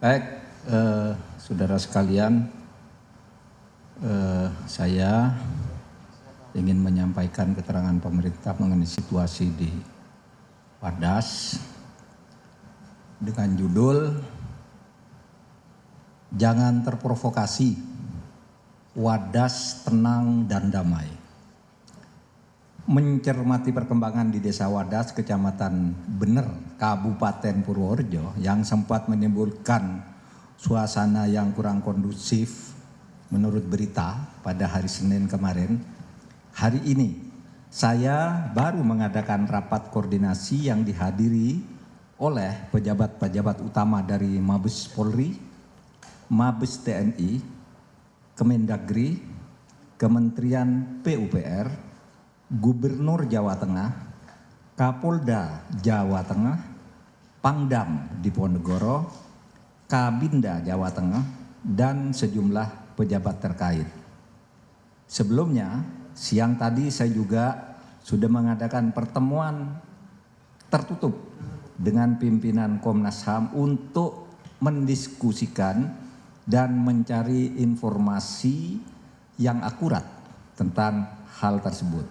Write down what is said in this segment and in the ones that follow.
Baik, saudara sekalian, saya ingin menyampaikan keterangan pemerintah mengenai situasi di Wadas dengan judul "Jangan terprovokasi, Wadas tenang dan damai". Mencermati perkembangan di Desa Wadas, Kecamatan Bener, Kabupaten Purworejo yang sempat menimbulkan suasana yang kurang kondusif menurut berita pada hari Senin kemarin. Hari ini saya baru mengadakan rapat koordinasi yang dihadiri oleh pejabat-pejabat utama dari Mabes Polri, Mabes TNI, Kemendagri, Kementerian PUPR, Gubernur Jawa Tengah, Kapolda Jawa Tengah, Pangdam Diponegoro, Kabinda Jawa Tengah, dan sejumlah pejabat terkait. Sebelumnya, siang tadi saya juga sudah mengadakan pertemuan tertutup dengan pimpinan Komnas HAM untuk mendiskusikan dan mencari informasi yang akurat tentang hal tersebut.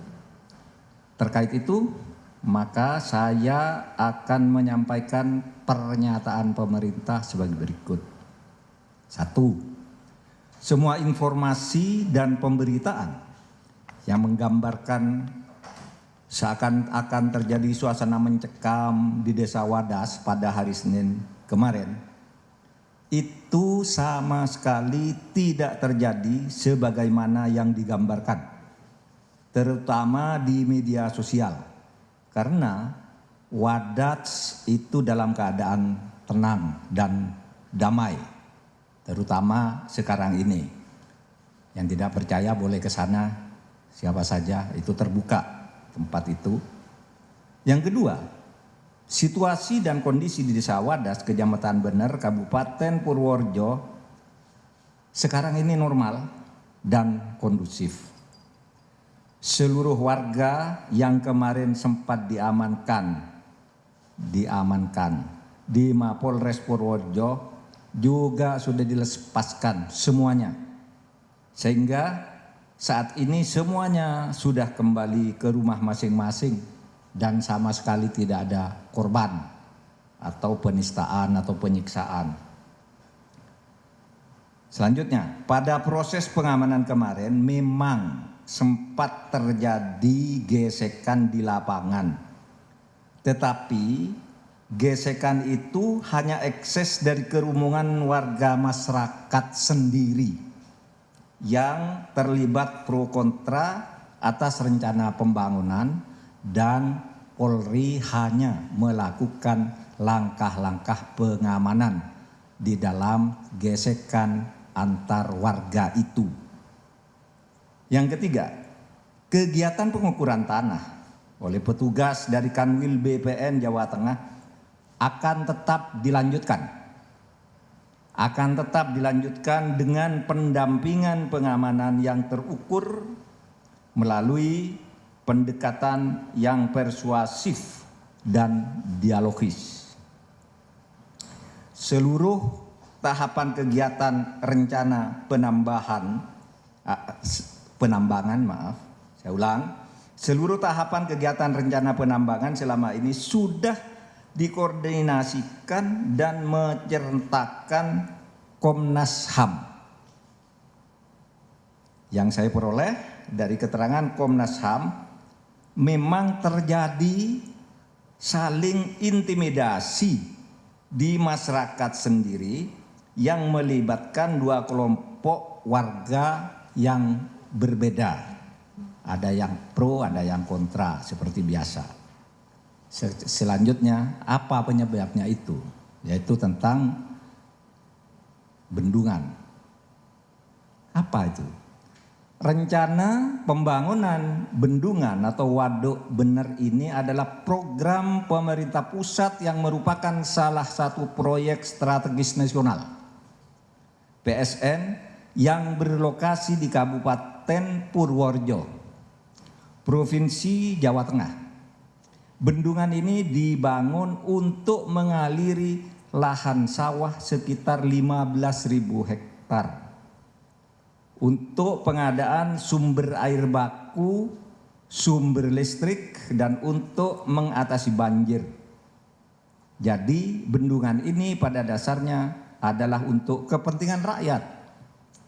Terkait itu, maka saya akan menyampaikan pernyataan pemerintah sebagai berikut. 1. Semua informasi dan pemberitaan yang menggambarkan seakan-akan terjadi suasana mencekam di Desa Wadas pada hari Senin kemarin, itu sama sekali tidak terjadi sebagaimana yang digambarkan, terutama di media sosial, karena Wadas itu dalam keadaan tenang dan damai, terutama sekarang ini. Yang tidak percaya boleh ke sana, siapa saja, itu terbuka tempat itu. Yang kedua, situasi dan kondisi di Desa Wadas, Kecamatan Bener, Kabupaten Purworejo sekarang ini normal dan kondusif. Seluruh warga yang kemarin sempat diamankan di Mapolres Purworejo juga sudah dilepaskan semuanya, sehingga saat ini semuanya sudah kembali ke rumah masing-masing dan sama sekali tidak ada korban atau penistaan atau penyiksaan. Selanjutnya, pada proses pengamanan kemarin memang sempat terjadi gesekan di lapangan, tetapi gesekan itu hanya ekses dari kerumunan warga masyarakat sendiri yang terlibat pro kontra atas rencana pembangunan, dan Polri hanya melakukan langkah-langkah pengamanan di dalam gesekan antar warga itu. Yang ketiga, kegiatan pengukuran tanah oleh petugas dari Kanwil BPN Jawa Tengah akan tetap dilanjutkan dengan pendampingan pengamanan yang terukur melalui pendekatan yang persuasif dan dialogis. Seluruh tahapan kegiatan rencana seluruh tahapan kegiatan rencana penambangan selama ini sudah dikoordinasikan dan menceritakan Komnas HAM. Yang saya peroleh dari keterangan Komnas HAM, memang terjadi saling intimidasi di masyarakat sendiri yang melibatkan dua kelompok warga yang berbeda. Ada yang pro, ada yang kontra, seperti biasa. Selanjutnya, apa penyebabnya itu? Yaitu tentang bendungan. Apa itu? Rencana pembangunan bendungan atau Waduk Bener ini adalah program pemerintah pusat yang merupakan salah satu proyek strategis nasional PSN yang berlokasi di Kabupaten Purworejo, Provinsi Jawa Tengah. Bendungan ini dibangun untuk mengaliri lahan sawah sekitar 15.000 hektar untuk pengadaan sumber air baku, sumber listrik, dan untuk mengatasi banjir. Jadi bendungan ini pada dasarnya adalah untuk kepentingan rakyat,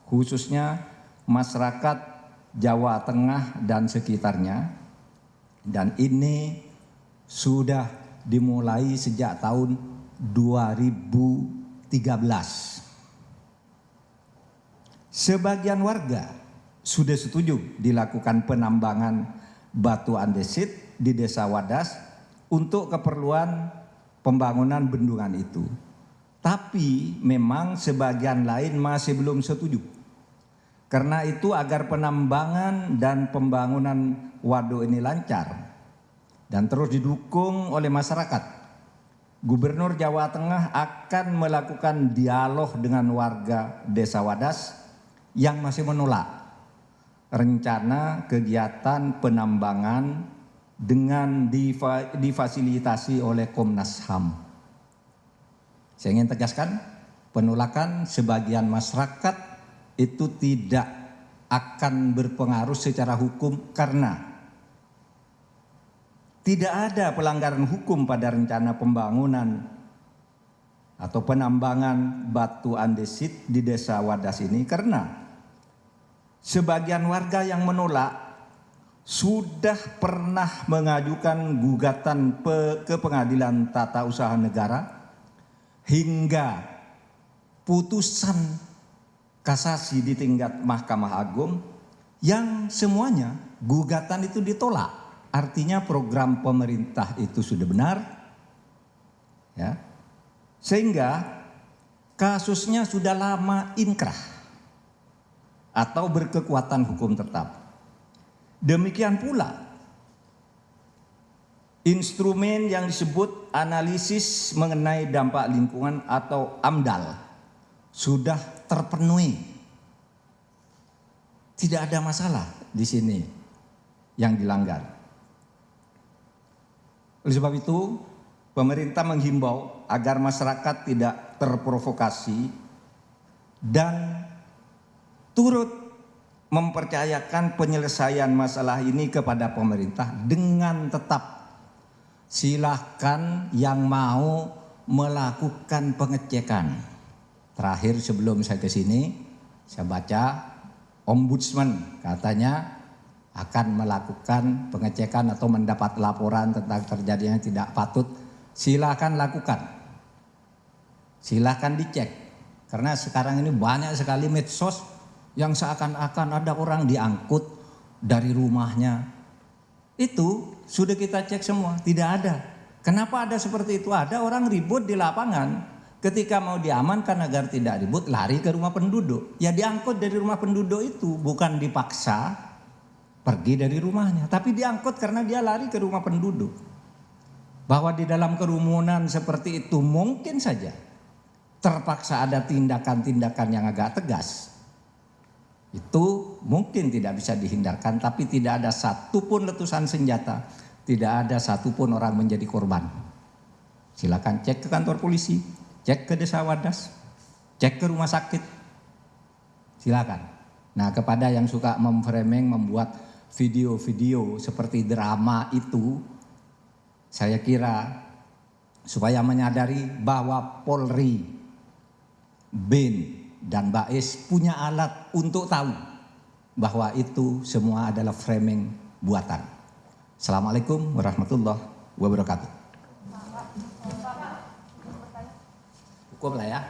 khususnya masyarakat Jawa Tengah dan sekitarnya. Dan ini sudah dimulai sejak tahun 2013. Sebagian warga sudah setuju dilakukan penambangan batu andesit di Desa Wadas untuk keperluan pembangunan bendungan itu. Tapi memang sebagian lain masih belum setuju. Karena itu agar penambangan dan pembangunan waduk ini lancar dan terus didukung oleh masyarakat, Gubernur Jawa Tengah akan melakukan dialog dengan warga Desa Wadas yang masih menolak rencana kegiatan penambangan dengan difasilitasi oleh Komnas HAM. Saya ingin tegaskan, penolakan sebagian masyarakat itu tidak akan berpengaruh secara hukum karena tidak ada pelanggaran hukum pada rencana pembangunan atau penambangan batu andesit di Desa Wadas ini, karena sebagian warga yang menolak sudah pernah mengajukan gugatan ke Pengadilan Tata Usaha Negara hingga putusan kasasi di tingkat Mahkamah Agung yang semuanya gugatan itu ditolak. Artinya program pemerintah itu sudah benar, ya. Sehingga kasusnya sudah lama inkrah atau berkekuatan hukum tetap. Demikian pula instrumen yang disebut analisis mengenai dampak lingkungan atau AMDAL sudah terpenuhi. Tidak ada masalah di sini yang dilanggar. Oleh sebab itu, pemerintah menghimbau agar masyarakat tidak terprovokasi dan turut mempercayakan penyelesaian masalah ini kepada pemerintah dengan tetap silahkan yang mau melakukan pengecekan. Terakhir sebelum saya ke sini, saya baca Ombudsman katanya akan melakukan pengecekan atau mendapat laporan tentang terjadinya tidak patut. Silakan lakukan, silakan dicek. Karena sekarang ini banyak sekali medsos yang seakan-akan ada orang diangkut dari rumahnya. Itu sudah kita cek semua, tidak ada. Kenapa ada seperti itu? Ada orang ribut di lapangan. Ketika mau diamankan agar tidak ribut, lari ke rumah penduduk. Ya diangkut dari rumah penduduk itu, bukan dipaksa pergi dari rumahnya, tapi diangkut karena dia lari ke rumah penduduk. Bahwa di dalam kerumunan seperti itu mungkin saja terpaksa ada tindakan-tindakan yang agak tegas. Itu mungkin tidak bisa dihindarkan, tapi tidak ada satupun letusan senjata, tidak ada satupun orang menjadi korban. Silakan cek ke kantor polisi, cek ke Desa Wadas, cek ke rumah sakit, silakan. Nah, kepada yang suka memframing, membuat video-video seperti drama itu, saya kira supaya menyadari bahwa Polri, BIN, dan BAIS punya alat untuk tahu bahwa itu semua adalah framing buatan. Assalamualaikum warahmatullahi wabarakatuh. Hukum lah ya.